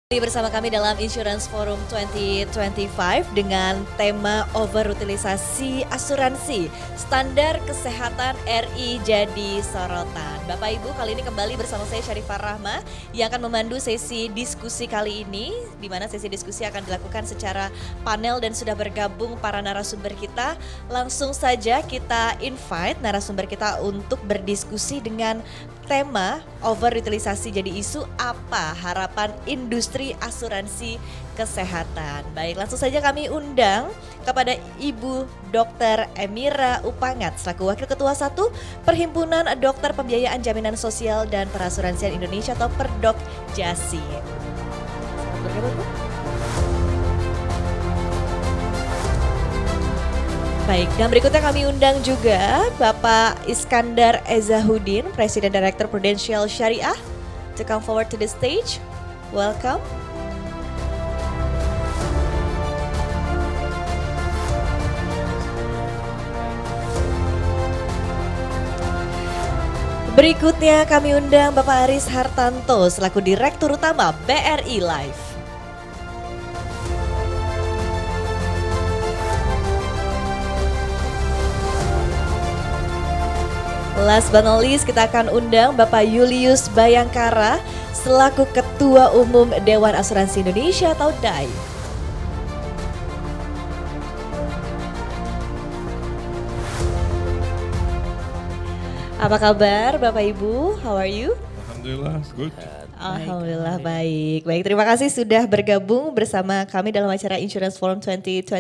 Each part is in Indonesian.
Bersama kami dalam Insurance Forum 2025 dengan tema overutilisasi asuransi, standar kesehatan RI jadi sorotan. Bapak Ibu, kali ini kembali bersama saya Syarifah Rahma yang akan memandu sesi diskusi kali ini, di mana sesi diskusi akan dilakukan secara panel dan sudah bergabung para narasumber kita. Langsung saja kita invite narasumber kita untuk berdiskusi dengan tema overutilisasi jadi isu, apa harapan industri asuransi kesehatan. Baik, langsung saja kami undang kepada Ibu Dr. Emira Upangat selaku Wakil Ketua 1 Perhimpunan Dokter Pembiayaan Jaminan Sosial dan Perasuransian Indonesia atau Perdokjasi. Bergabung, Bu. Baik, dan berikutnya kami undang juga Bapak Iskandar Ezzahudin, Presiden Direktur Prudential Syariah, to come forward to the stage. Welcome. Berikutnya kami undang Bapak Aris Hartanto selaku Direktur Utama BRI Life. Last but not least, kita akan undang Bapak Julius Bayangkara selaku Ketua Umum Dewan Asuransi Indonesia atau DAI. Apa kabar Bapak Ibu? How are you? Alhamdulillah, good. Alhamdulillah baik. Baik, terima kasih sudah bergabung bersama kami dalam acara Insurance Forum 2025.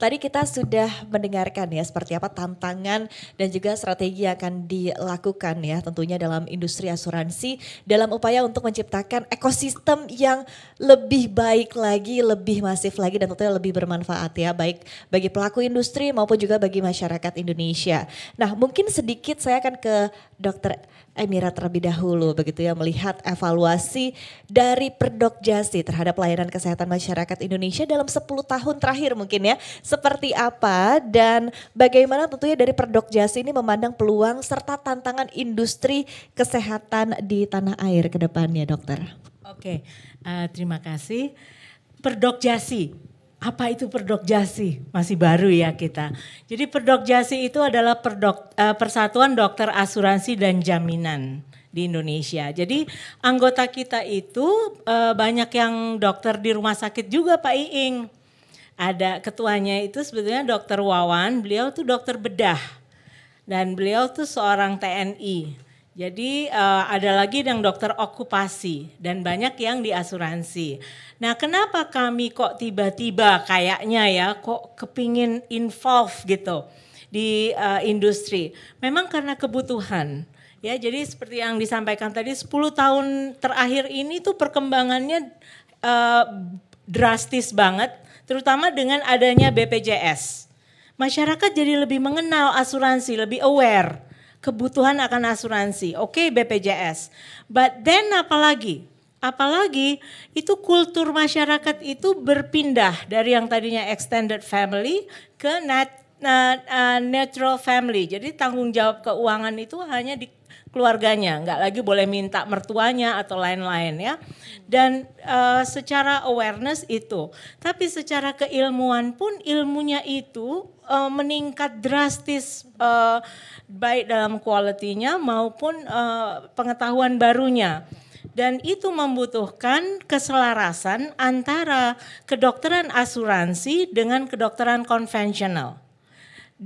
Tadi kita sudah mendengarkan ya seperti apa tantangan dan juga strategi yang akan dilakukan ya tentunya dalam industri asuransi dalam upaya untuk menciptakan ekosistem yang lebih baik lagi, lebih masif lagi dan tentunya lebih bermanfaat ya baik bagi pelaku industri maupun juga bagi masyarakat Indonesia. Nah, mungkin sedikit saya akan ke Dr. Emira terlebih dahulu begitu ya melihat evaluasi dari Perdokjasi terhadap pelayanan kesehatan masyarakat Indonesia dalam 10 tahun terakhir mungkin ya. Seperti apa dan bagaimana tentunya dari Perdokjasi ini memandang peluang serta tantangan industri kesehatan di tanah air ke depannya, Dokter. Oke, terima kasih. Perdokjasi. Apa itu Perdokjasi? Masih baru ya kita. Jadi Perdokjasi itu adalah Persatuan Dokter Asuransi dan Jaminan di Indonesia. Jadi anggota kita itu banyak yang dokter di rumah sakit juga Pak Iing. Ada ketuanya itu sebetulnya Dokter Wawan, beliau tuh dokter bedah. Dan beliau tuh seorang TNI. Jadi ada lagi yang dokter okupasi dan banyak yang di asuransi. Nah, kenapa kami kok tiba-tiba kayaknya ya kok kepingin involve gitu di industri? Memang karena kebutuhan. Ya, jadi seperti yang disampaikan tadi 10 tahun terakhir ini tuh perkembangannya drastis banget, terutama dengan adanya BPJS. Masyarakat jadi lebih mengenal asuransi, lebih aware kebutuhan akan asuransi. Oke, BPJS. But then apalagi itu kultur masyarakat itu berpindah dari yang tadinya extended family ke natural family. Jadi tanggung jawab keuangan itu hanya di keluarganya, nggak lagi boleh minta mertuanya atau lain-lain ya. Dan secara awareness itu, tapi secara keilmuan pun ilmunya itu meningkat drastis baik dalam kualitinya maupun pengetahuan barunya. Dan itu membutuhkan keselarasan antara kedokteran asuransi dengan kedokteran konvensional.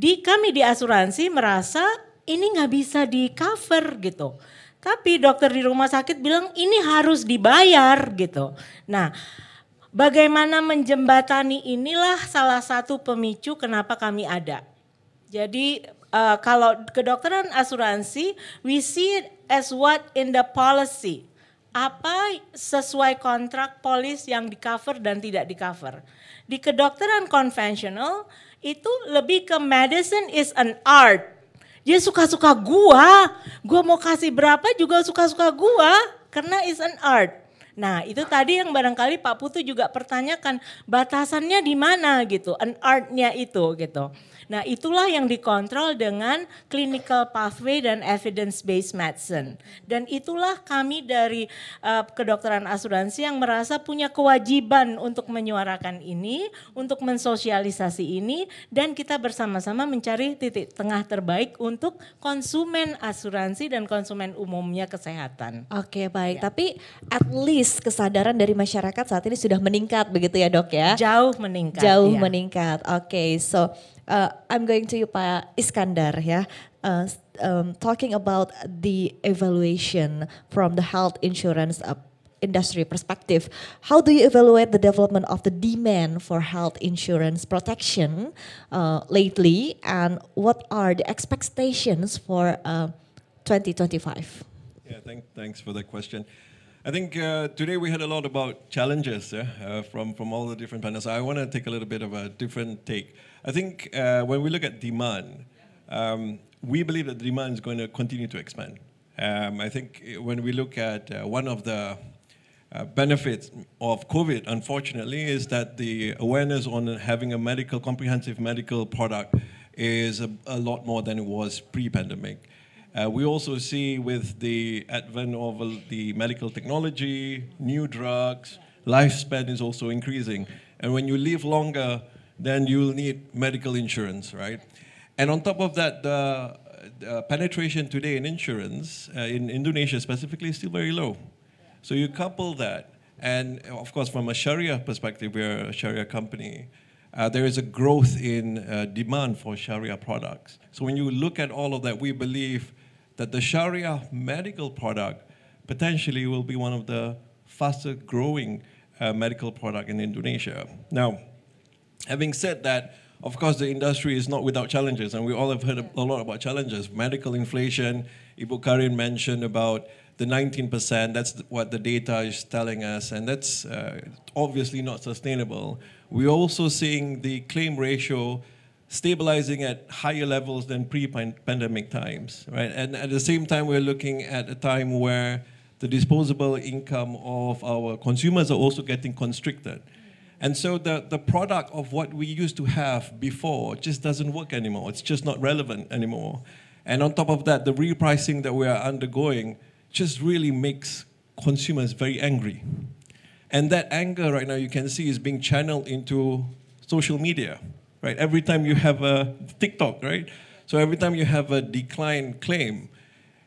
Kami di asuransi merasa ini nggak bisa di cover gitu. Tapi dokter di rumah sakit bilang ini harus dibayar gitu. Nah, bagaimana menjembatani inilah salah satu pemicu kenapa kami ada. Jadi kalau kedokteran asuransi, we see it as what in the policy. Apa sesuai kontrak polis yang di cover dan tidak di cover. Di kedokteran konvensional itu lebih ke medicine is an art. Dia suka-suka gua mau kasih berapa juga suka-suka gua karena is an art. Nah, itu tadi yang barangkali Pak Putu juga pertanyakan batasannya di mana gitu, an artnya itu gitu. Nah, itulah yang dikontrol dengan clinical pathway dan evidence-based medicine. Dan itulah kami dari kedokteran asuransi yang merasa punya kewajiban untuk menyuarakan ini, untuk mensosialisasi ini, dan kita bersama-sama mencari titik tengah terbaik untuk konsumen asuransi dan konsumen umumnya kesehatan. Oke, baik, tapi at least kesadaran dari masyarakat saat ini sudah meningkat begitu ya dok ya? Jauh meningkat. Jauh meningkat. Oke, so I'm going to you Pak Iskandar ya. Talking about the evaluation from the health insurance industry perspective, how do you evaluate the development of the demand for health insurance protection lately, and what are the expectations for 2025? Yeah, thanks for that question. I think today we had a lot about challenges from all the different panels. I want to take a little bit of a different take. I think when we look at demand, we believe that demand is going to continue to expand. I think when we look at one of the benefits of COVID, unfortunately, is that the awareness on having a comprehensive medical product is a lot more than it was pre-pandemic. We also see with the advent of the medical technology, new drugs, lifespan is also increasing. And when you live longer, then you'll need medical insurance, right? And on top of that, the penetration today in insurance, in Indonesia specifically, is still very low. So you couple that, and of course from a Sharia perspective, we're a Sharia company, there is a growth in demand for Sharia products. So when you look at all of that, we believe that the Sharia medical product potentially will be one of the faster growing medical product in Indonesia. Now, having said that, of course the industry is not without challenges, and we all have heard a lot about challenges. Medical inflation, Ibu Karin mentioned about the 19%, that's what the data is telling us, and that's obviously not sustainable. We're also seeing the claim ratio stabilizing at higher levels than pre-pandemic times, right? And at the same time, we're looking at a time where the disposable income of our consumers are also getting constricted. And so the product of what we used to have before just doesn't work anymore. It's just not relevant anymore. And on top of that, the repricing that we are undergoing just really makes consumers very angry. And that anger right now, you can see, is being channeled into social media. Right, every time you have a TikTok, right? So every time you have a decline claim,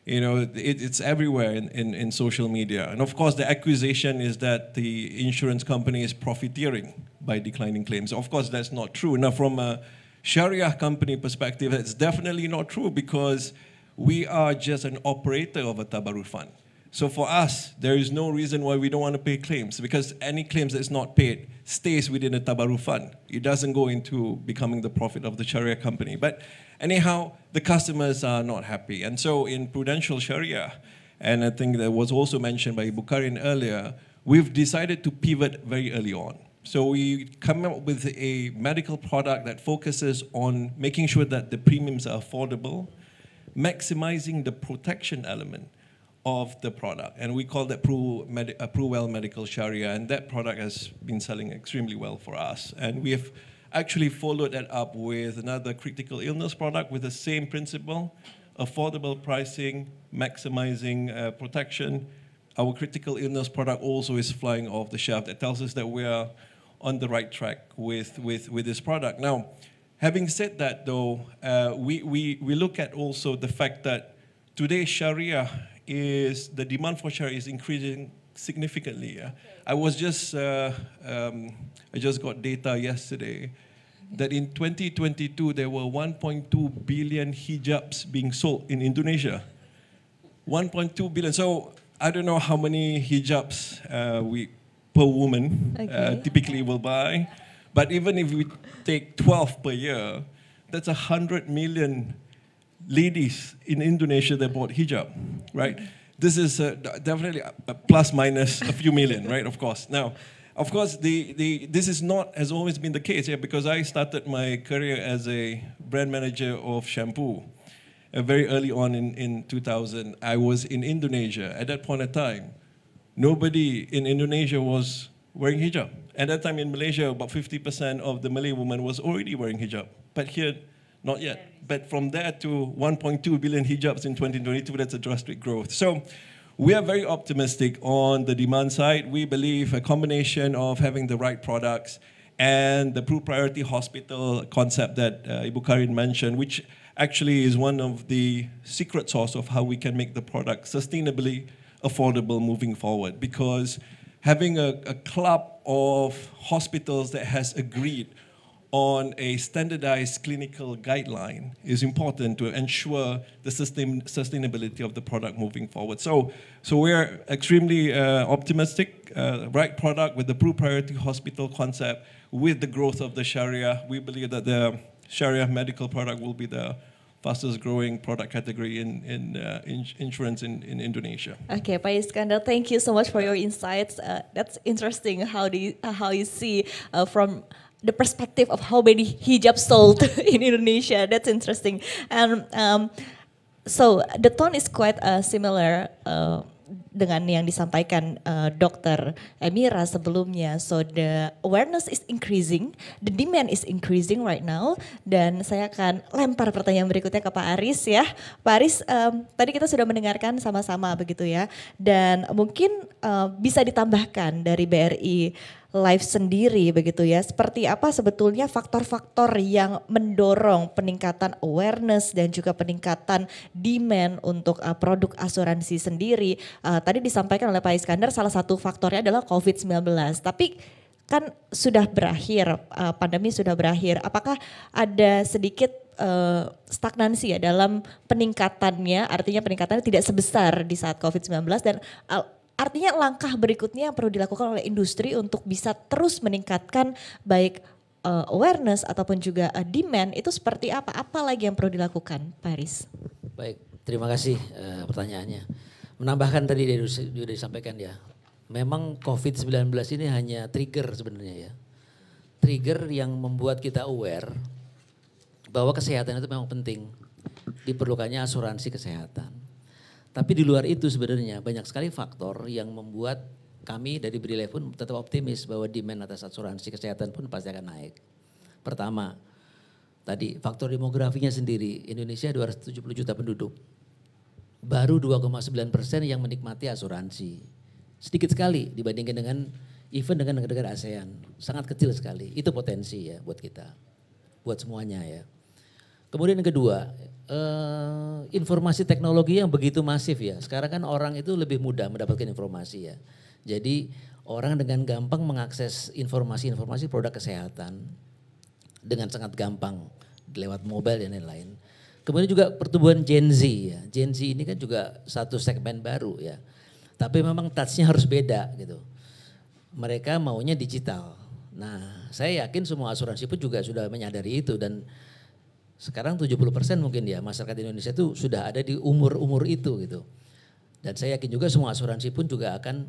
you know, it's everywhere in social media. And of course, the accusation is that the insurance company is profiteering by declining claims. Of course, that's not true. Now, from a Sharia company perspective, that's definitely not true, because we are just an operator of a tabarruk fund. So for us, there is no reason why we don't want to pay claims, because any claims that's not paid stays within a tabarruk fund. It doesn't go into becoming the profit of the Sharia company. But anyhow, the customers are not happy. And so in Prudential Sharia, and I think that was also mentioned by Ibu Karin earlier, we've decided to pivot very early on. So we come up with a medical product that focuses on making sure that the premiums are affordable, maximizing the protection element of the product, and we call that PruWell Medical Sharia, and that product has been selling extremely well for us. And we have actually followed that up with another critical illness product with the same principle: affordable pricing, maximizing protection. Our critical illness product also is flying off the shelf. That tells us that we are on the right track with this product. Now, having said that, though, we look at also the fact that today Sharia the demand for Sharia is increasing significantly. Yeah? I just got data yesterday that in 2022 there were 1.2 billion hijabs being sold in Indonesia. 1.2 billion. So I don't know how many hijabs per woman typically will buy, but even if we take 12 per year, that's 100 million ladies in Indonesia that bought hijab, right? This is definitely a plus minus a few million, right? Of course. Now, of course, this is not has always been the case, yeah, because I started my career as a brand manager of shampoo very early on in 2000. I was in Indonesia at that point in time. Nobody in Indonesia was wearing hijab. At that time in Malaysia, about 50% of the Malay women was already wearing hijab. But here, Not yet. But from there to 1.2 billion hijabs in 2022, that's a drastic growth. So we are very optimistic on the demand side. We believe a combination of having the right products and the priority hospital concept that Ibu Karin mentioned, which actually is one of the secret sauce of how we can make the product sustainably affordable moving forward. Because having a club of hospitals that has agreed on a standardized clinical guideline is important to ensure the sustainability of the product moving forward. So we're extremely optimistic, right product with the priority hospital concept, with the growth of the Sharia. We believe that the Sharia medical product will be the fastest growing product category in insurance in Indonesia. Okay, Pak Iskandar, thank you so much for your insights. That's interesting how you see from the perspective of how many hijab sold in Indonesia. That's interesting. And so the tone is quite similar dengan yang disampaikan Dr. Emira sebelumnya. So the awareness is increasing, the demand is increasing right now. Dan saya akan lempar pertanyaan berikutnya ke Pak Aris ya. Pak Aris, tadi kita sudah mendengarkan sama-sama begitu ya. Dan mungkin bisa ditambahkan dari BRI Life sendiri begitu ya. Seperti apa sebetulnya faktor-faktor yang mendorong peningkatan awareness dan juga peningkatan demand untuk produk asuransi sendiri. Tadi disampaikan oleh Pak Iskandar salah satu faktornya adalah COVID-19. Tapi kan sudah berakhir, pandemi sudah berakhir. Apakah ada sedikit stagnansi ya dalam peningkatannya, artinya peningkatannya tidak sebesar di saat COVID-19 dan artinya langkah berikutnya yang perlu dilakukan oleh industri untuk bisa terus meningkatkan baik awareness ataupun juga demand itu seperti apa? Apa lagi yang perlu dilakukan, Pak Aris? Baik, terima kasih pertanyaannya. Menambahkan tadi sudah disampaikan ya, memang COVID-19 ini hanya trigger sebenarnya ya. Trigger yang membuat kita aware bahwa kesehatan itu memang penting. Diperlukannya asuransi kesehatan. Tapi di luar itu sebenarnya banyak sekali faktor yang membuat kami dari BRI Life pun tetap optimis bahwa demand atas asuransi kesehatan pun pasti akan naik. Pertama, tadi faktor demografinya sendiri, Indonesia 270 juta penduduk. Baru 2,9% yang menikmati asuransi. Sedikit sekali dibandingkan dengan even dengan negara-negara ASEAN. Sangat kecil sekali, itu potensi ya buat kita, buat semuanya ya. Kemudian yang kedua, informasi teknologi yang begitu masif ya. Sekarang kan orang itu lebih mudah mendapatkan informasi ya. Jadi orang dengan gampang mengakses informasi-informasi produk kesehatan dengan sangat gampang lewat mobile dan lain-lain. Kemudian juga pertumbuhan Gen Z ya. Gen Z ini kan juga satu segmen baru ya. Tapi memang touch-nya harus beda gitu. Mereka maunya digital. Nah, saya yakin semua asuransi pun juga sudah menyadari itu dan sekarang 70% mungkin ya masyarakat Indonesia itu sudah ada di umur-umur itu gitu. Dan saya yakin juga semua asuransi pun juga akan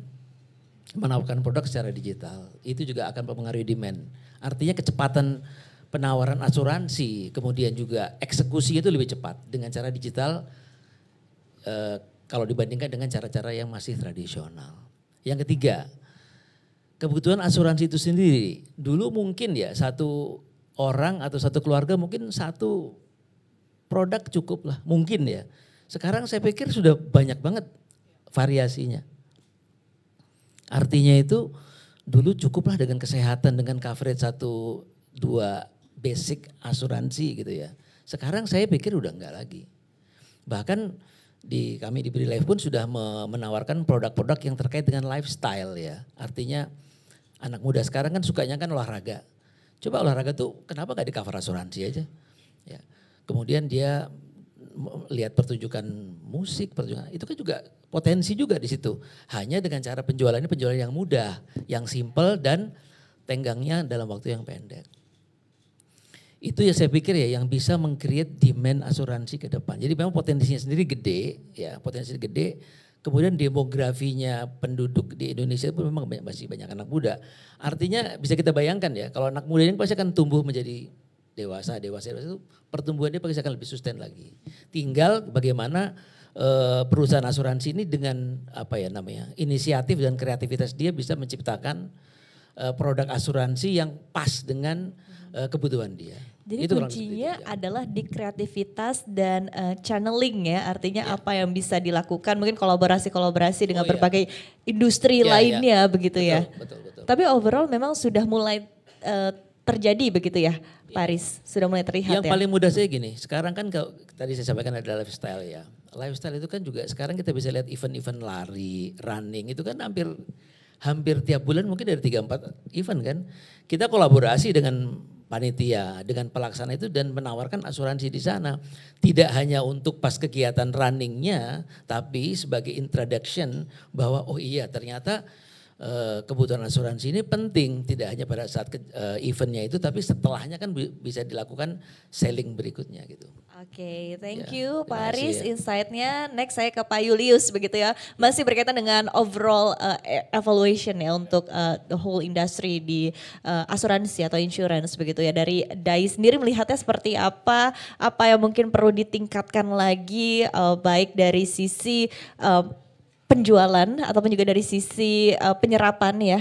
menawarkan produk secara digital. Itu juga akan mempengaruhi demand. Artinya kecepatan penawaran asuransi kemudian juga eksekusi itu lebih cepat dengan cara digital kalau dibandingkan dengan cara-cara yang masih tradisional. Yang ketiga, kebutuhan asuransi itu sendiri. Dulu mungkin ya satu orang atau satu keluarga mungkin satu produk cukup lah, mungkin ya. Sekarang saya pikir sudah banyak banget variasinya. Artinya itu dulu cukuplah dengan kesehatan, dengan coverage 1-2 basic asuransi gitu ya. Sekarang saya pikir udah enggak lagi. Bahkan kami di BRI Life pun sudah menawarkan produk-produk yang terkait dengan lifestyle ya. Artinya anak muda sekarang kan sukanya kan olahraga. Coba olahraga tuh kenapa gak di cover asuransi aja? Ya. Kemudian dia lihat pertunjukan musik, itu kan juga potensi juga di situ. Hanya dengan cara penjualannya penjualan yang mudah, yang simple dan tenggangnya dalam waktu yang pendek. Itu ya saya pikir ya yang bisa meng-create demand asuransi ke depan. Jadi memang potensinya sendiri gede, ya potensinya gede. Kemudian demografinya penduduk di Indonesia pun memang masih banyak anak muda. Artinya bisa kita bayangkan ya, kalau anak muda ini pasti akan tumbuh menjadi dewasa itu pertumbuhannya pasti akan lebih sustain lagi. Tinggal bagaimana perusahaan asuransi ini dengan inisiatif dan kreativitas dia bisa menciptakan produk asuransi yang pas dengan kebutuhan dia. Jadi Itu kurang lebih kuncinya seperti itu, ya. adalah di kreativitas dan channeling ya, artinya apa yang bisa dilakukan, mungkin kolaborasi dengan Oh, iya. berbagai industri Iya, lainnya begitu ya. Betul. Tapi overall memang sudah mulai terjadi begitu ya, Paris, sudah mulai terlihat Yang ya. paling mudah saya gini, sekarang kan kalau tadi saya sampaikan ada lifestyle ya. Lifestyle itu kan juga sekarang kita bisa lihat event-event lari, running itu kan hampir tiap bulan mungkin dari 3-4 event kan. Kita kolaborasi dengan panitia, dengan pelaksana itu dan menawarkan asuransi di sana. Tidak hanya untuk pas kegiatan runningnya, tapi sebagai introduction bahwa oh iya ternyata kebutuhan asuransi ini penting. Tidak hanya pada saat eventnya itu, tapi setelahnya kan bisa dilakukan selling berikutnya gitu. Oke, thank Ya, you terima Pak kasih Aris ya. insight-nya. Next saya ke Pak Julius begitu ya. Masih berkaitan dengan overall evaluation ya untuk the whole industry di asuransi atau insurance begitu ya. Dari DAI sendiri melihatnya seperti apa yang mungkin perlu ditingkatkan lagi baik dari sisi penjualan ataupun juga dari sisi penyerapan ya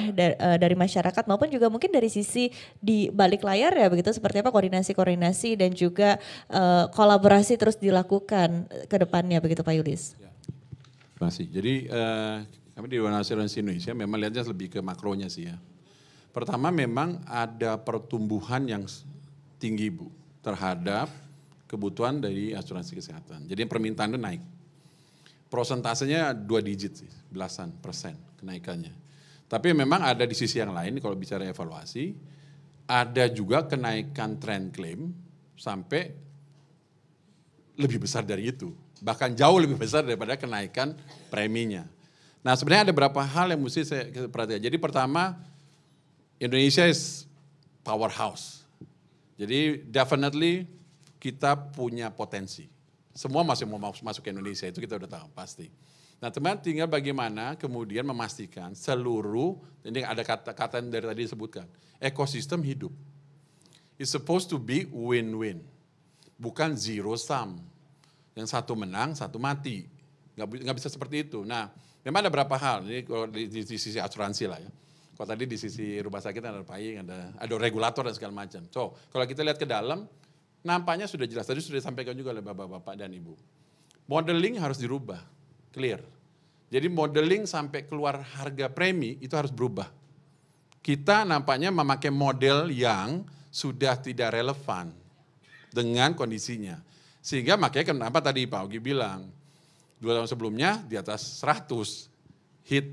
dari masyarakat maupun juga mungkin dari sisi di balik layar ya begitu seperti apa koordinasi dan juga kolaborasi terus dilakukan ke depannya begitu Pak Yulis. Terima kasih. Jadi kami di Dewan Asuransi Indonesia memang lihatnya lebih ke makronya sih ya. Pertama memang ada pertumbuhan yang tinggi Bu terhadap kebutuhan dari asuransi kesehatan. Jadi permintaan itu naik. Prosentasenya 2 digit sih, belasan persen kenaikannya. Tapi memang ada di sisi yang lain kalau bicara evaluasi, ada juga kenaikan trend claim sampai lebih besar dari itu. Bahkan jauh lebih besar daripada kenaikan preminya. Nah sebenarnya ada beberapa hal yang mesti saya perhatikan. Jadi pertama, Indonesia is powerhouse. Jadi definitely kita punya potensi. Semua masih mau masuk ke Indonesia, itu kita udah tahu pasti. Nah teman tinggal bagaimana kemudian memastikan seluruh, ini ada kata-kata yang dari tadi disebutkan, ekosistem hidup. It's supposed to be win-win, bukan zero sum. Yang satu menang, satu mati. Nggak bisa seperti itu. Nah memang ada beberapa hal, ini kalau di sisi asuransi lah ya. Kalau tadi di sisi rumah sakit ada payung, ada regulator dan segala macam. So kalau kita lihat ke dalam, nampaknya sudah jelas, tadi sudah disampaikan juga oleh Bapak-Bapak dan Ibu. Modeling harus dirubah, clear. Jadi modeling sampai keluar harga premi itu harus berubah. Kita nampaknya memakai model yang sudah tidak relevan dengan kondisinya. Sehingga makanya kenapa tadi Pak Ogi bilang, 2 tahun sebelumnya di atas 100 hit.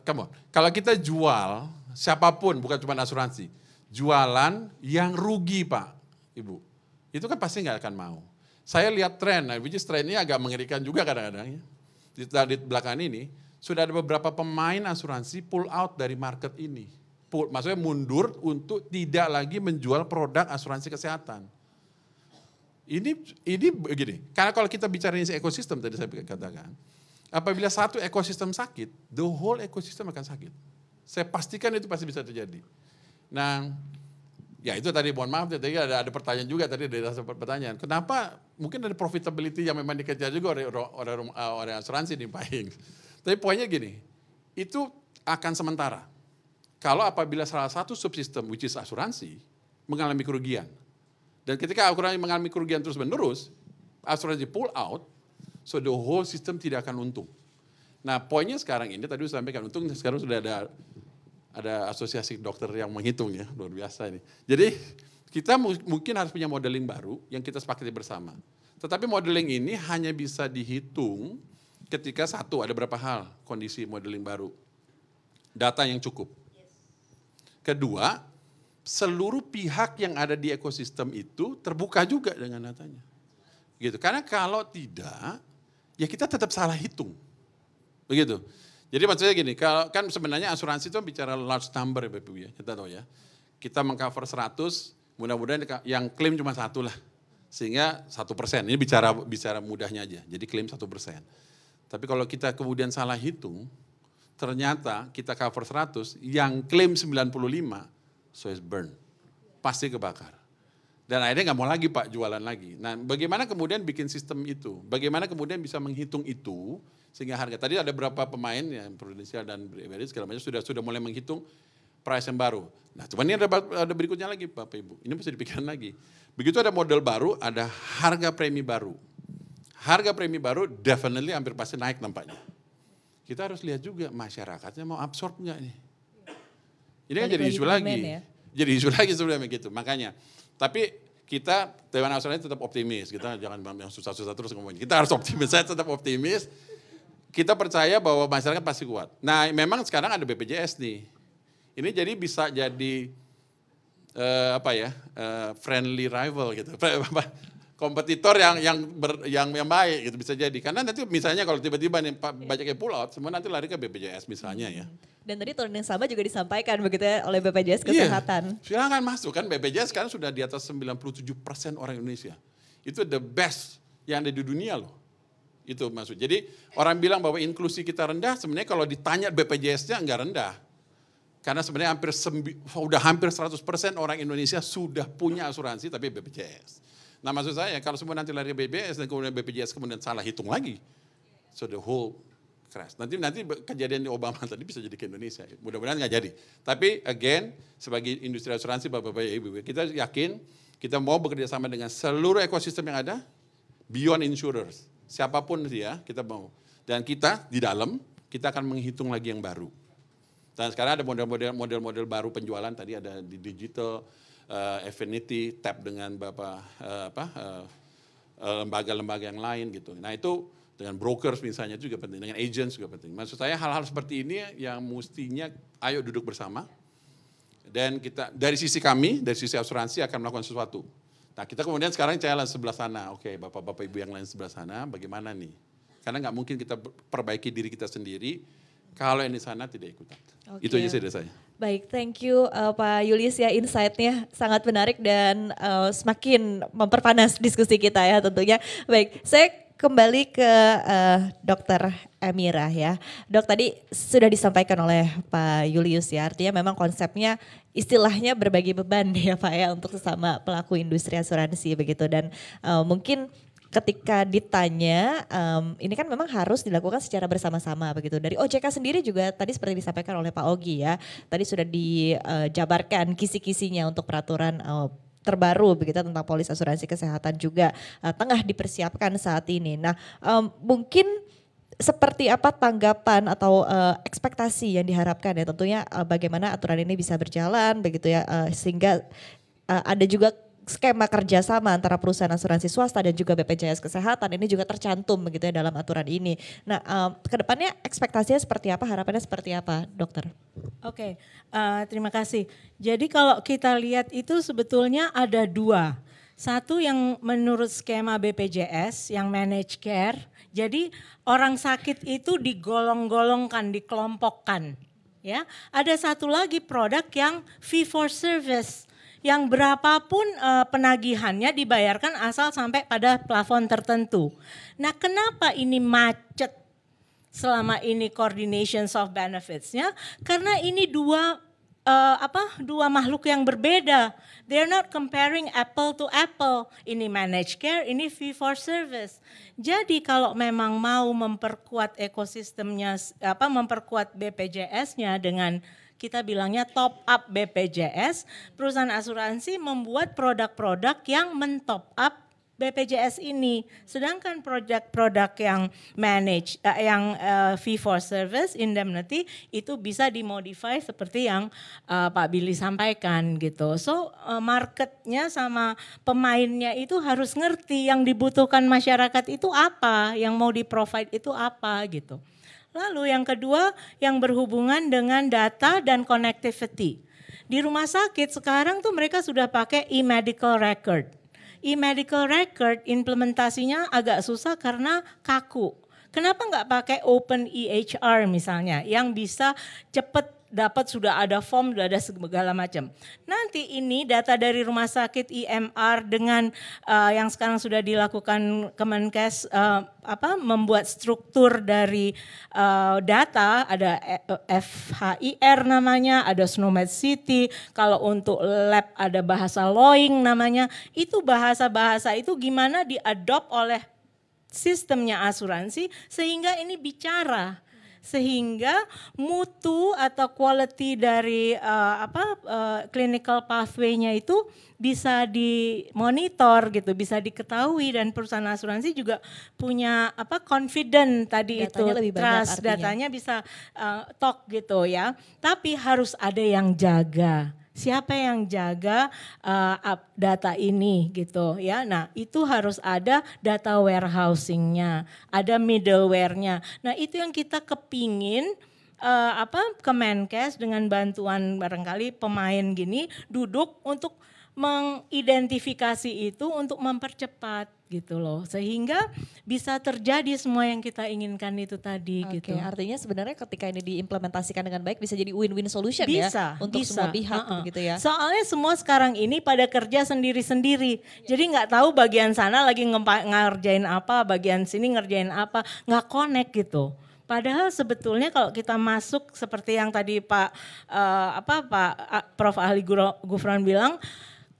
Come on. Kalau kita jual, siapapun bukan cuma asuransi, jualan yang rugi Pak, Ibu. Itu kan pasti nggak akan mau. Saya lihat tren, which is tren ini agak mengerikan juga kadang-kadang ya. Di belakang ini, sudah ada beberapa pemain asuransi pull out dari market ini. Maksudnya mundur untuk tidak lagi menjual produk asuransi kesehatan. Ini begini, karena kalau kita bicara ini ekosistem tadi saya katakan, apabila satu ekosistem sakit, the whole ekosistem akan sakit. Saya pastikan itu pasti bisa terjadi. Nah, ya itu tadi mohon maaf tadi ada pertanyaan juga tadi dari pertanyaan. Kenapa mungkin ada profitability yang memang dikejar juga oleh asuransi di Pak Hings. Tapi poinnya gini, itu akan sementara. Kalau apabila salah satu subsistem which is asuransi mengalami kerugian. Dan ketika asuransi mengalami kerugian terus menerus, asuransi pull out, so the whole system tidak akan untung. Nah poinnya sekarang ini tadi saya sampaikan, untung sekarang sudah ada asosiasi dokter yang menghitung ya, luar biasa ini. Jadi kita mungkin harus punya modeling baru yang kita sepakati bersama. Tetapi modeling ini hanya bisa dihitung ketika satu, ada berapa hal kondisi modeling baru. Data yang cukup. Kedua, seluruh pihak yang ada di ekosistem itu terbuka juga dengan datanya. Gitu. Karena kalau tidak, ya kita tetap salah hitung. Begitu. Jadi maksudnya gini, kan sebenarnya asuransi itu bicara large number ya Bapak Ibu ya, kita tahu ya. Kita mengcover 100, mudah-mudahan yang klaim cuma 1 lah. Sehingga 1%, ini bicara mudahnya aja, jadi klaim 1%. Tapi kalau kita kemudian salah hitung, ternyata kita cover 100, yang klaim 95, so it's burn. Pasti kebakar. Dan akhirnya nggak mau lagi Pak jualan lagi. Nah bagaimana kemudian bikin sistem itu, bagaimana kemudian bisa menghitung itu, sehingga harga, tadi ada beberapa pemain, ya Prudential dan BRI segala macam sudah mulai menghitung price yang baru. Nah, cuman ini ada berikutnya lagi Bapak Ibu. Ini mesti dipikirkan lagi. Begitu ada model baru, ada harga premi baru. Harga premi baru definitely hampir pasti naik nampaknya. Kita harus lihat juga masyarakatnya mau absorb enggak nih. Ini kan jadi isu lagi. Ya? Jadi isu lagi sebenarnya begitu. Makanya, tapi kita Dewan Asuransi tetap optimis. Kita jangan yang susah-susah terus ngomongin. Kita harus optimis, saya tetap optimis. Kita percaya bahwa masyarakat pasti kuat. Nah, memang sekarang ada BPJS nih. Ini jadi bisa jadi friendly rival gitu, kompetitor yang baik gitu bisa jadi. Karena nanti misalnya kalau tiba-tiba nih banyaknya pull out, semua nanti lari ke BPJS misalnya ya. Dan tadi turun yang sama juga disampaikan begitu ya oleh BPJS Kesehatan. Iya, silakan masuk kan BPJS sekarang sudah di atas 97% orang Indonesia. Itu the best yang ada di dunia loh. Itu maksud. Jadi orang bilang bahwa inklusi kita rendah, sebenarnya kalau ditanya BPJS-nya enggak rendah. Karena sebenarnya hampir 100% orang Indonesia sudah punya asuransi tapi BPJS. Nah maksud saya kalau semua nanti lari ke BPJS dan kemudian BPJS kemudian salah hitung lagi. So the whole crash. Nanti kejadian di Obama tadi bisa jadi ke Indonesia. Mudah-mudahan nggak jadi. Tapi again sebagai industri asuransi Bapak-Bapak Ibu, kita yakin kita mau bekerja sama dengan seluruh ekosistem yang ada beyond insurers. Siapapun dia kita mau. Dan kita di dalam kita akan menghitung lagi yang baru. Dan sekarang ada model-model baru penjualan tadi ada di digital, Affinity, tap dengan lembaga-lembaga yang lain gitu. Nah itu dengan brokers misalnya juga penting, dengan agents juga penting. Maksud saya hal-hal seperti ini yang mestinya ayo duduk bersama. Dan kita dari sisi kami, dari sisi asuransi akan melakukan sesuatu. Nah kita kemudian sekarang challenge sebelah sana. Oke, Bapak-Bapak Ibu yang lain sebelah sana bagaimana nih? Karena nggak mungkin kita perbaiki diri kita sendiri kalau yang di sana tidak ikutan. Okay. Itu aja dari saya. Baik, thank you Pak Julius ya, insight-nya sangat menarik dan semakin memperpanas diskusi kita ya tentunya. Baik, saya kembali ke Dr. Amira ya. Dok, tadi sudah disampaikan oleh Pak Julius ya, artinya memang konsepnya istilahnya berbagi beban ya Pak ya untuk sesama pelaku industri asuransi begitu. Dan mungkin ketika ditanya, ini kan memang harus dilakukan secara bersama-sama begitu. Dari OJK sendiri juga tadi seperti disampaikan oleh Pak Ogi ya, tadi sudah dijabarkan kisi-kisinya untuk peraturan terbaru begitu tentang polis asuransi kesehatan juga tengah dipersiapkan saat ini. Nah, mungkin seperti apa tanggapan atau ekspektasi yang diharapkan ya tentunya bagaimana aturan ini bisa berjalan begitu ya sehingga ada juga skema kerjasama antara perusahaan asuransi swasta dan juga BPJS Kesehatan ini juga tercantum begitu ya dalam aturan ini. Nah, kedepannya ekspektasinya seperti apa, harapannya seperti apa, dokter? Oke, terima kasih. Jadi kalau kita lihat itu sebetulnya ada dua. Satu yang menurut skema BPJS yang managed care. Jadi orang sakit itu digolong-golongkan, dikelompokkan. Ya, ada satu lagi produk yang fee for service. Yang berapapun penagihannya dibayarkan asal sampai pada plafon tertentu. Nah, kenapa ini macet selama ini coordinations of benefits-nya? Karena ini dua makhluk yang berbeda. They're not comparing apple to apple. Ini managed care, ini fee for service. Jadi kalau memang mau memperkuat ekosistemnya, memperkuat BPJS-nya dengan kita bilangnya top up BPJS, perusahaan asuransi membuat produk-produk yang men-top up BPJS ini. Sedangkan produk-produk yang manage, fee for service, indemnity, itu bisa dimodify seperti yang Pak Billy sampaikan gitu. So marketnya sama pemainnya itu harus ngerti yang dibutuhkan masyarakat itu apa, yang mau di-provide itu apa gitu. Lalu yang kedua yang berhubungan dengan data dan connectivity. Di rumah sakit sekarang tuh mereka sudah pakai e-medical record. E-medical record implementasinya agak susah karena kaku. Kenapa nggak pakai open EHR misalnya yang bisa cepat dapat sudah ada form, sudah ada segala macam. Nanti ini data dari rumah sakit EMR dengan yang sekarang sudah dilakukan Kemenkes membuat struktur dari data, ada FHIR namanya, ada SNOMED City, kalau untuk lab ada bahasa Loing namanya, itu bahasa-bahasa itu gimana diadopt oleh sistemnya asuransi sehingga ini bicara. sehingga mutu atau quality dari clinical pathway-nya itu bisa dimonitor gitu, bisa diketahui, dan perusahaan asuransi juga punya confident tadi Datanya itu, lebih banyak trust, artinya. datanya bisa talk gitu ya. Tapi harus ada yang jaga. Siapa yang jaga data ini gitu ya. Nah, itu harus ada data warehousing-nya, ada middleware-nya. Nah, itu yang kita kepingin Kemenkes dengan bantuan barangkali pemain gini duduk untuk mengidentifikasi itu untuk mempercepat gitu loh, sehingga bisa terjadi semua yang kita inginkan itu tadi gitu. Artinya sebenarnya ketika ini diimplementasikan dengan baik bisa jadi win-win solution Bisa, ya untuk bisa. semua pihak begitu ya. Soalnya semua sekarang ini pada kerja sendiri-sendiri, jadi nggak tahu bagian sana lagi ngerjain apa, bagian sini ngerjain apa, nggak connect gitu. Padahal sebetulnya kalau kita masuk seperti yang tadi Prof. Ahli Gufron bilang,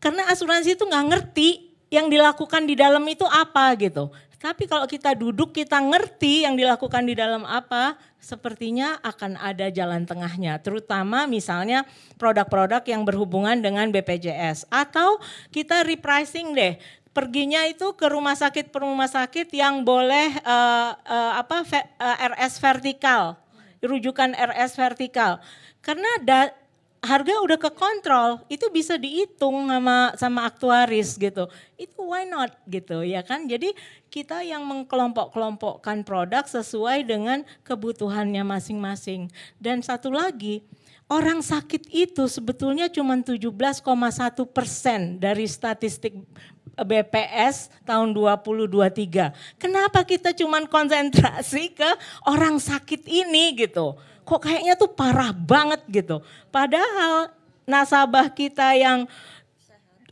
karena asuransi itu nggak ngerti yang dilakukan di dalam itu apa gitu. Tapi kalau kita duduk, kita ngerti yang dilakukan di dalam apa, sepertinya akan ada jalan tengahnya. Terutama misalnya produk-produk yang berhubungan dengan BPJS. Atau kita repricing deh, perginya itu ke rumah sakit yang boleh RS vertikal, rujukan RS vertikal. Karena harga udah kekontrol, itu bisa dihitung sama aktuaris gitu. Itu why not gitu ya kan. Jadi kita yang mengkelompok-kelompokkan produk sesuai dengan kebutuhannya masing-masing. Dan satu lagi, orang sakit itu sebetulnya cuma 17,1% dari statistik BPS tahun 2023. Kenapa kita cuma konsentrasi ke orang sakit ini gitu? Kok kayaknya tuh parah banget gitu. Padahal nasabah kita yang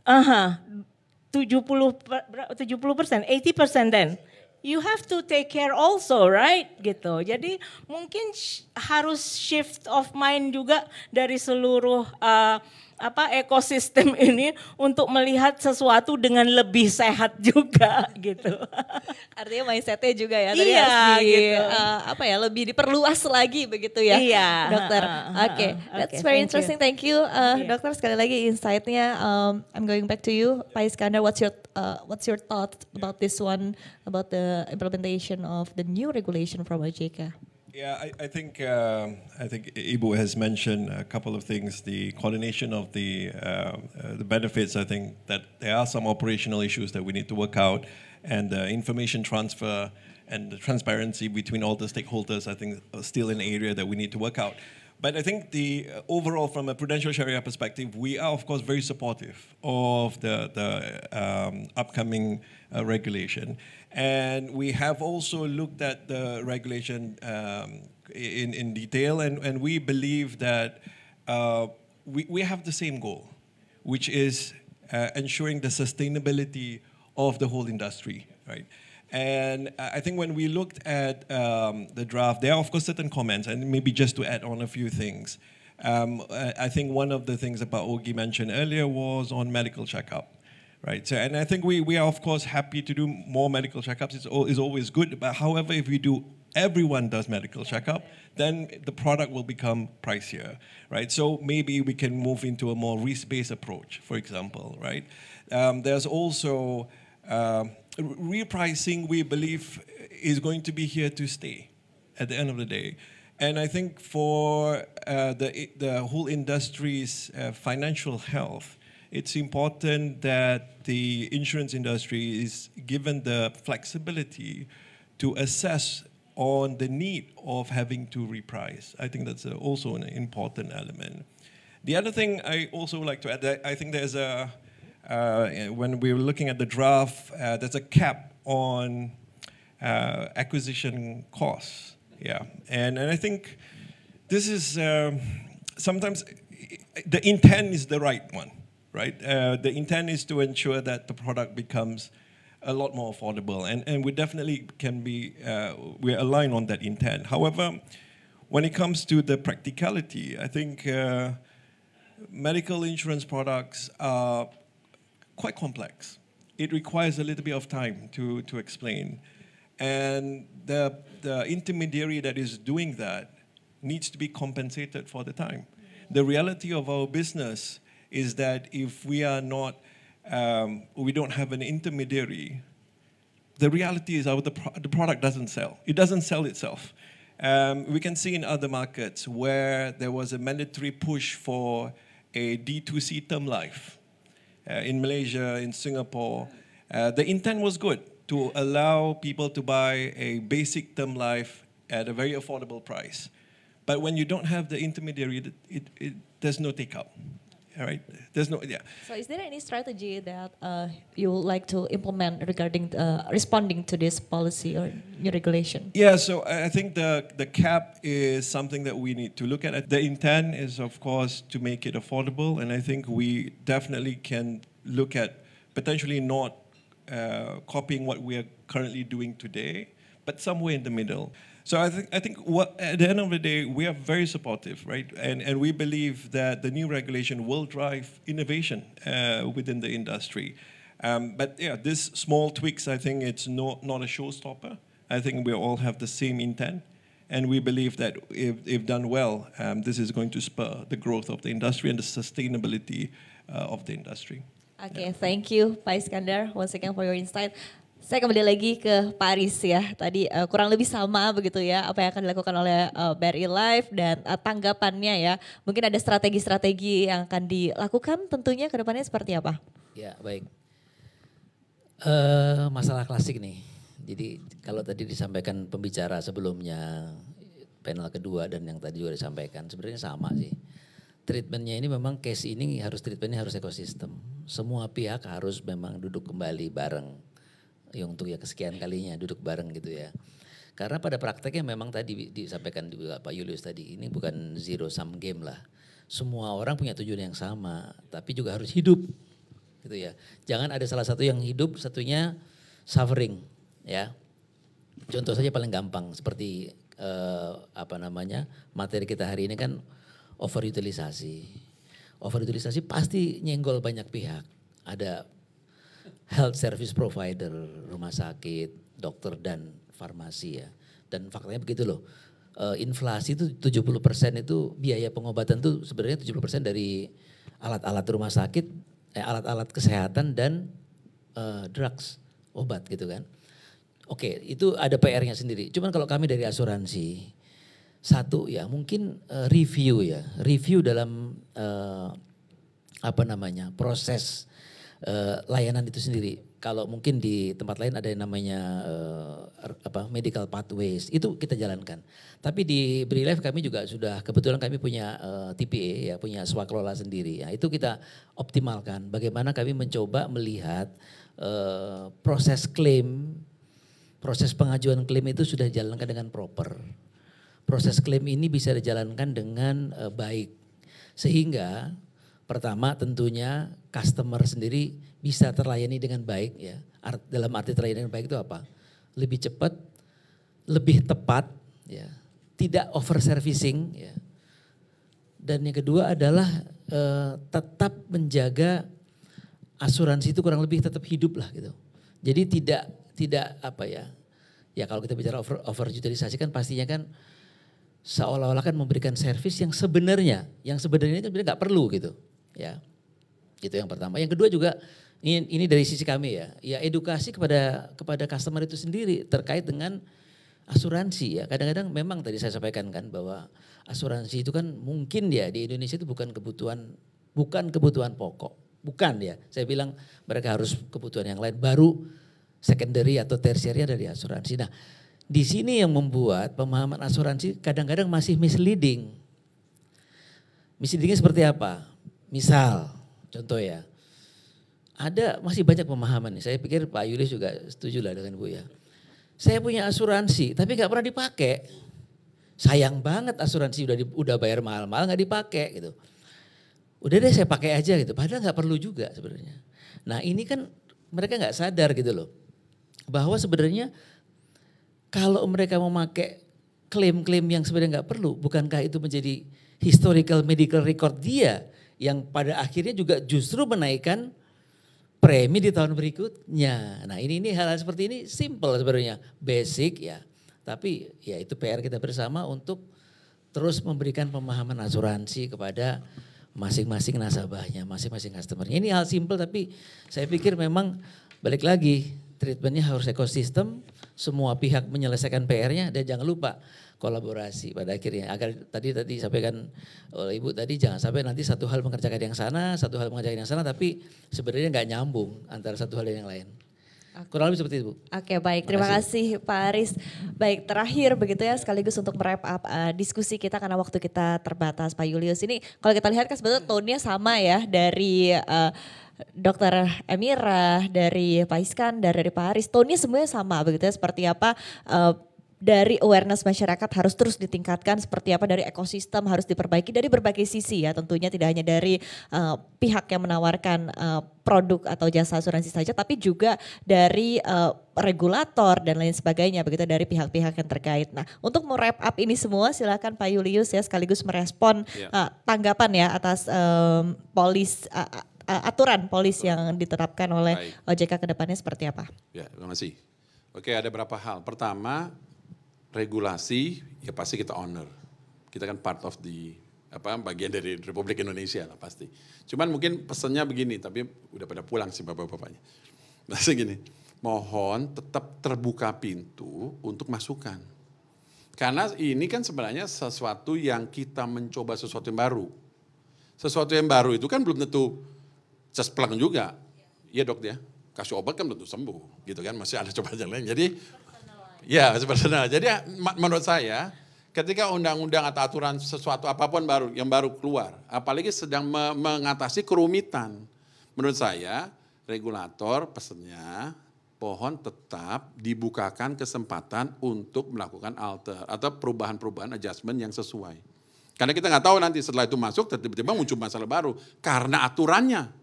80% then. You have to take care also, right? Gitu. Jadi mungkin harus shift of mind juga dari seluruh ekosistem ini untuk melihat sesuatu dengan lebih sehat juga gitu. Artinya mindsetnya juga ya tadi Iya, harus gitu. lebih diperluas lagi begitu ya, Iya, dokter. Oke, that's very thank you. interesting. Thank you, dokter. Sekali lagi insight-nya. I'm going back to you, Pak Iskandar. What's your thought about this one, about the implementation of the new regulation from OJK? Yeah, I think Ibu has mentioned a couple of things. The coordination of the benefits. I think that there are some operational issues that we need to work out, and the information transfer and the transparency between all the stakeholders. I think are still an area that we need to work out. But I think the overall, from a Prudential Sharia perspective, we are of course very supportive of the upcoming regulation. And we have also looked at the regulation in detail, and we believe that we have the same goal, which is ensuring the sustainability of the whole industry, right? And I think when we looked at the draft, there are of course certain comments, and maybe just to add on a few things. I think one of the things about Ogi mentioned earlier was on medical checkup. Right, so, and I think we are of course happy to do more medical checkups. It's always good. But however, if everyone does medical checkup, then the product will become pricier, right? So maybe we can move into a more risk-based approach, for example, right? There's also repricing. We believe is going to be here to stay at the end of the day. And I think for the whole industry's financial health, it's important that the insurance industry is given the flexibility to assess on the need of having to reprice. I think that's also an important element. The other thing I also would like to add, I think there's when we're looking at the draft, there's a cap on acquisition costs. Yeah, and I think this is sometimes the intent is the right one. Right, the intent is to ensure that the product becomes a lot more affordable, and we definitely can be we're aligned on that intent. However, when it comes to the practicality, I think medical insurance products are quite complex. It requires a little bit of time to explain, and the intermediary that is doing that needs to be compensated for the time. The reality of our business is that if we are not, we don't have an intermediary, the reality is the product doesn't sell. It doesn't sell itself. We can see in other markets where there was a mandatory push for a D2C term life. In Malaysia, in Singapore, the intent was good to allow people to buy a basic term life at a very affordable price. But when you don't have the intermediary, there's no take-up. All right, there's no, yeah. So is there any strategy that you would like to implement regarding responding to this policy or new regulation? Yeah, so I think the cap is something that we need to look at. The intent is, of course, to make it affordable, and I think we definitely can look at potentially not copying what we are currently doing today, but somewhere in the middle. So I think at the end of the day, we are very supportive, right? And we believe that the new regulation will drive innovation within the industry. But yeah, these small tweaks, I think it's not a showstopper. I think we all have the same intent. And we believe that if done well, this is going to spur the growth of the industry and the sustainability of the industry. Okay, thank you Pak Iskandar once again for your insight. Saya kembali lagi ke Pak Aris ya, tadi kurang lebih sama begitu ya apa yang akan dilakukan oleh BRI Life dan tanggapannya ya. Mungkin ada strategi-strategi yang akan dilakukan tentunya ke depannya seperti apa? Ya baik, masalah klasik nih. Jadi kalau tadi disampaikan pembicara sebelumnya, panel kedua dan yang tadi juga disampaikan sebenarnya sama sih. Treatmentnya ini memang case ini treatmentnya harus ekosistem. Semua pihak harus memang duduk kembali bareng. Yang untuk ya kesekian kalinya duduk bareng gitu ya. Karena pada prakteknya memang tadi disampaikan juga Pak Julius tadi, ini bukan zero sum game lah. Semua orang punya tujuan yang sama, tapi juga harus hidup gitu ya. Jangan ada salah satu yang hidup, satunya suffering ya. Contoh saja paling gampang seperti materi kita hari ini kan overutilisasi. Overutilisasi pasti nyenggol banyak pihak. Ada health service provider, rumah sakit, dokter dan farmasi ya. Dan faktanya begitu loh. Inflasi itu 70% itu biaya pengobatan itu sebenarnya 70% dari alat-alat rumah sakit, alat-alat kesehatan dan drugs, obat gitu kan. Oke, itu ada PR-nya sendiri. Cuman kalau kami dari asuransi, satu ya mungkin review dalam proses layanan itu sendiri. Kalau mungkin di tempat lain ada yang namanya medical pathways, itu kita jalankan. Tapi di BRI Life kami juga sudah kebetulan kami punya TPA ya, punya swaklola sendiri ya. Itu kita optimalkan. Bagaimana kami mencoba melihat proses klaim, proses pengajuan klaim itu sudah dijalankan dengan proper. Proses klaim ini bisa dijalankan dengan baik. Sehingga pertama tentunya customer sendiri bisa terlayani dengan baik ya. Dalam arti terlayani dengan baik itu apa? Lebih cepat, lebih tepat ya. Tidak over servicing ya. Dan yang kedua adalah tetap menjaga asuransi itu kurang lebih tetap hidup lah gitu. Jadi tidak ya kalau kita bicara over utilisasi kan pastinya kan seolah-olah kan memberikan servis yang sebenarnya kan nggak perlu gitu ya. Itu yang pertama. Yang kedua juga ini dari sisi kami ya edukasi kepada customer itu sendiri terkait dengan asuransi ya. Kadang-kadang memang tadi saya sampaikan kan bahwa asuransi itu kan mungkin ya di Indonesia itu bukan kebutuhan pokok. Bukan ya. Saya bilang mereka harus kebutuhan yang lain baru secondary atau tertiary dari asuransi. Nah, di sini yang membuat pemahaman asuransi kadang-kadang masih misleading. Misleadingnya seperti apa? Misal, contoh ya, masih banyak pemahaman nih. Saya pikir Pak Yulis juga setuju lah dengan Bu ya. Saya punya asuransi tapi gak pernah dipakai. Sayang banget asuransi udah bayar mahal-mahal gak dipakai gitu. Udah deh saya pakai aja gitu, padahal gak perlu juga sebenarnya. Nah ini kan mereka gak sadar gitu loh. Bahwa sebenarnya kalau mereka memakai klaim-klaim yang sebenarnya gak perlu, bukankah itu menjadi historical medical record dia yang pada akhirnya juga justru menaikkan premi di tahun berikutnya. Nah ini hal-hal seperti ini simple sebenarnya, basic ya. Tapi ya itu PR kita bersama untuk terus memberikan pemahaman asuransi kepada masing-masing nasabahnya, masing-masing customernya. Ini hal simple tapi saya pikir memang balik lagi treatmentnya harus ekosistem, semua pihak menyelesaikan PR-nya dan jangan lupa kolaborasi pada akhirnya. Agar tadi sampaikan oleh Ibu tadi jangan sampai nanti satu hal mengerjakan yang sana, satu hal mengerjakan yang sana tapi sebenarnya nggak nyambung antara satu hal dan yang lain. Kurang lebih seperti itu, Bu. Oke, baik. Terima kasih Pak Aris. Baik, terakhir begitu ya sekaligus untuk wrap up diskusi kita karena waktu kita terbatas Pak Julius. Ini kalau kita lihat kan sebetulnya tone-nya sama ya dari Dokter Emira, dari Pak Iskandar, dari Pak Aris. Tone-nya semuanya sama begitu ya seperti apa dari awareness masyarakat harus terus ditingkatkan, seperti apa dari ekosistem harus diperbaiki dari berbagai sisi ya, tentunya tidak hanya dari pihak yang menawarkan produk atau jasa asuransi saja tapi juga dari regulator dan lain sebagainya begitu dari pihak-pihak yang terkait. Nah, untuk wrap up ini semua silakan Pak Julius ya sekaligus merespon tanggapan ya atas aturan polis yang diterapkan oleh OJK ke depannya seperti apa? Ya, terima kasih. Oke, ada beberapa hal. Pertama, regulasi ya pasti kita honor. Kita kan part of the bagian dari Republik Indonesia lah pasti. Cuman mungkin pesannya begini, tapi udah pada pulang sih bapak-bapaknya. Maksudnya gini, mohon tetap terbuka pintu untuk masukan. Karena ini kan sebenarnya sesuatu yang kita mencoba sesuatu yang baru. Sesuatu yang baru itu kan belum tentu cespleng juga. Iya dok ya, kasih obat kan belum tentu sembuh gitu kan, masih ada cobaan yang lain. Jadi ya, personal. Jadi menurut saya ketika undang-undang atau aturan sesuatu apapun yang baru keluar, apalagi sedang mengatasi kerumitan, menurut saya regulator pesannya pohon tetap dibukakan kesempatan untuk melakukan alter atau perubahan-perubahan adjustment yang sesuai. Karena kita nggak tahu nanti setelah itu masuk tiba-tiba muncul masalah baru karena aturannya.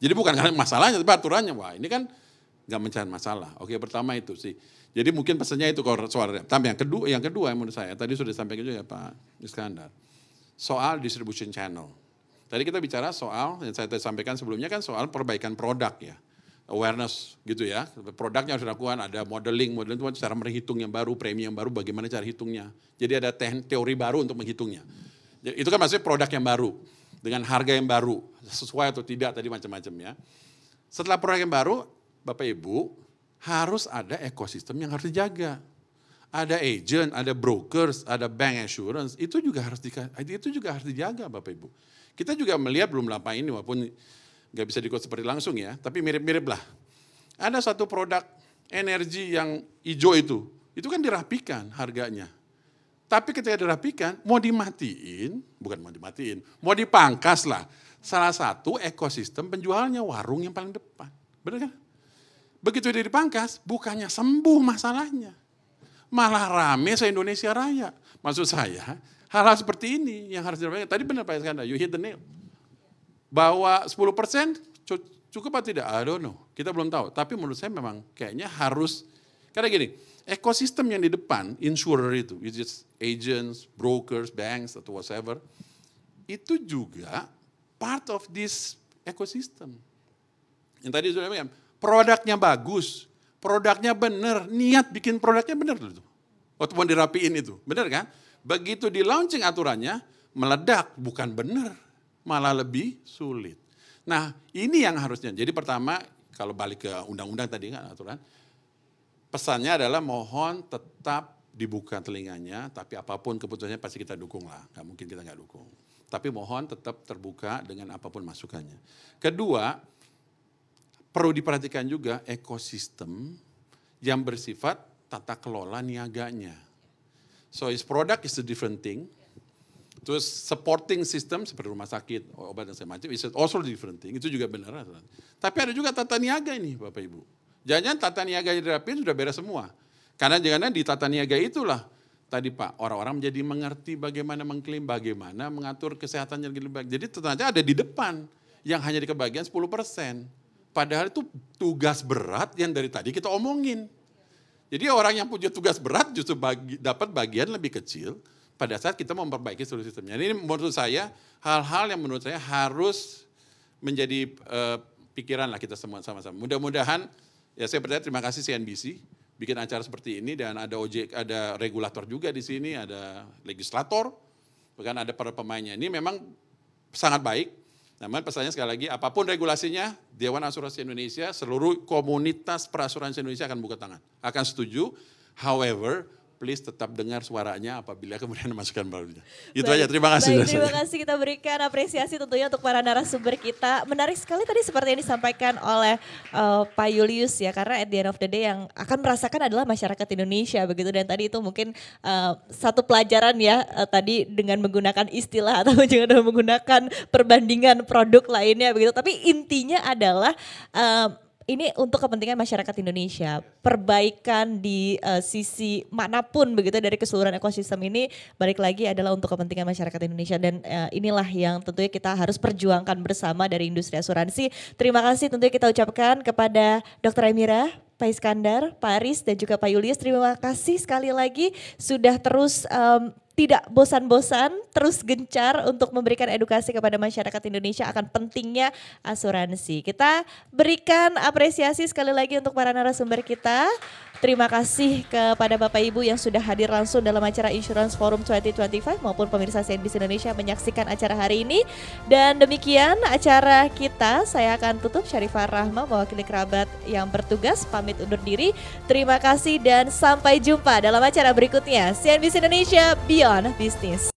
Jadi bukan karena masalahnya tapi aturannya. Wah ini kan nggak mencari masalah. Oke, pertama itu sih. Jadi mungkin pesannya itu kalau soal tapi yang kedua yang menurut saya tadi sudah disampaikan juga Pak Iskandar. Soal distribution channel. Tadi kita bicara soal yang saya sampaikan sebelumnya kan soal perbaikan produk ya. Awareness gitu ya. Produknya harus dilakukan, ada modeling itu cara menghitung yang baru, premi yang baru, bagaimana cara hitungnya. Jadi ada teori baru untuk menghitungnya. Itu kan maksudnya produk yang baru dengan harga yang baru, sesuai atau tidak tadi macam-macam ya. Setelah produk yang baru, Bapak Ibu, harus ada ekosistem yang harus dijaga. Ada agent, ada brokers, ada bank assurance, itu juga harus dijaga Bapak Ibu. Kita juga melihat belum lama ini walaupun nggak bisa dikot seperti langsung ya, tapi mirip-mirip lah. Ada satu produk energi yang hijau itu kan dirapikan harganya. Tapi ketika dirapikan, mau dipangkas lah. Salah satu ekosistem penjualnya warung yang paling depan. Benar kan? Begitu dia dipangkas, bukannya sembuh masalahnya. Malah rame se-Indonesia Raya. Maksud saya, hal-hal seperti ini yang harus dilakukan. Tadi benar Pak Iskandar, you hit the nail. Bahwa 10% cukup atau tidak? I don't know. Kita belum tahu. Tapi menurut saya memang kayaknya harus, karena gini, ekosistem yang di depan, insurer itu, agents, brokers, banks, atau whatever, itu juga part of this ecosystem. Yang tadi sudah bilang, produknya bagus, produknya benar, niat bikin produknya benar dulu. Waktu mau dirapiin itu, benar kan? Begitu di launching aturannya, meledak, bukan benar, malah lebih sulit. Nah ini yang harusnya, jadi pertama kalau balik ke undang-undang tadi kan aturan, pesannya adalah mohon tetap dibuka telinganya, tapi apapun keputusannya pasti kita dukung lah, nggak mungkin kita nggak dukung. Tapi mohon tetap terbuka dengan apapun masukannya. Kedua, perlu diperhatikan juga ekosistem yang bersifat tata kelola niaganya. So his product is a different thing. Terus supporting system seperti rumah sakit, obat dan semacam, is also different thing. Itu juga benar. Tapi ada juga tata niaga ini Bapak Ibu. Jangan tata niaga yang dirapin sudah beres semua. Karena jangan di tata niaga itulah tadi Pak, orang-orang menjadi mengerti bagaimana mengklaim, bagaimana mengatur kesehatannya lebih baik. Jadi ternyata ada di depan yang hanya di kebagian 10%. Padahal itu tugas berat yang dari tadi kita omongin. Jadi orang yang punya tugas berat justru dapat bagian lebih kecil pada saat kita memperbaiki seluruh sistemnya. Ini menurut saya hal-hal yang menurut saya harus menjadi pikiran lah kita semua sama-sama. Mudah-mudahan, ya saya percaya terima kasih CNBC bikin acara seperti ini dan ada OJK, ada regulator juga di sini, ada legislator, bahkan ada para pemainnya. Ini memang sangat baik. Namun pesannya sekali lagi, apapun regulasinya, Dewan Asuransi Indonesia, seluruh komunitas perasuransi Indonesia akan buka tangan, akan setuju. However, please tetap dengar suaranya apabila kemudian masukkan barunya. Itu aja, terima kasih. Terima kasih, kita berikan apresiasi tentunya untuk para narasumber kita. Menarik sekali tadi seperti yang disampaikan oleh Pak Julius ya, karena at the end of the day yang akan merasakan adalah masyarakat Indonesia begitu. Dan tadi itu mungkin satu pelajaran ya tadi dengan menggunakan istilah atau juga dengan menggunakan perbandingan produk lainnya begitu. Tapi intinya adalah ini untuk kepentingan masyarakat Indonesia. Perbaikan di sisi manapun begitu dari keseluruhan ekosistem ini balik lagi adalah untuk kepentingan masyarakat Indonesia. Dan inilah yang tentunya kita harus perjuangkan bersama dari industri asuransi. Terima kasih tentunya kita ucapkan kepada Dr. Emira, Pak Iskandar, Pak Aris dan juga Pak Julius. Terima kasih sekali lagi sudah terus tidak bosan-bosan, terus gencar untuk memberikan edukasi kepada masyarakat Indonesia akan pentingnya asuransi. Kita berikan apresiasi sekali lagi untuk para narasumber kita. Terima kasih kepada Bapak Ibu yang sudah hadir langsung dalam acara Insurance Forum 2025 maupun pemirsa CNBC Indonesia menyaksikan acara hari ini. Dan demikian acara kita, saya akan tutup. Syarifah Rahma mewakili kerabat yang bertugas pamit undur diri. Terima kasih dan sampai jumpa dalam acara berikutnya CNBC Indonesia Beyond Business.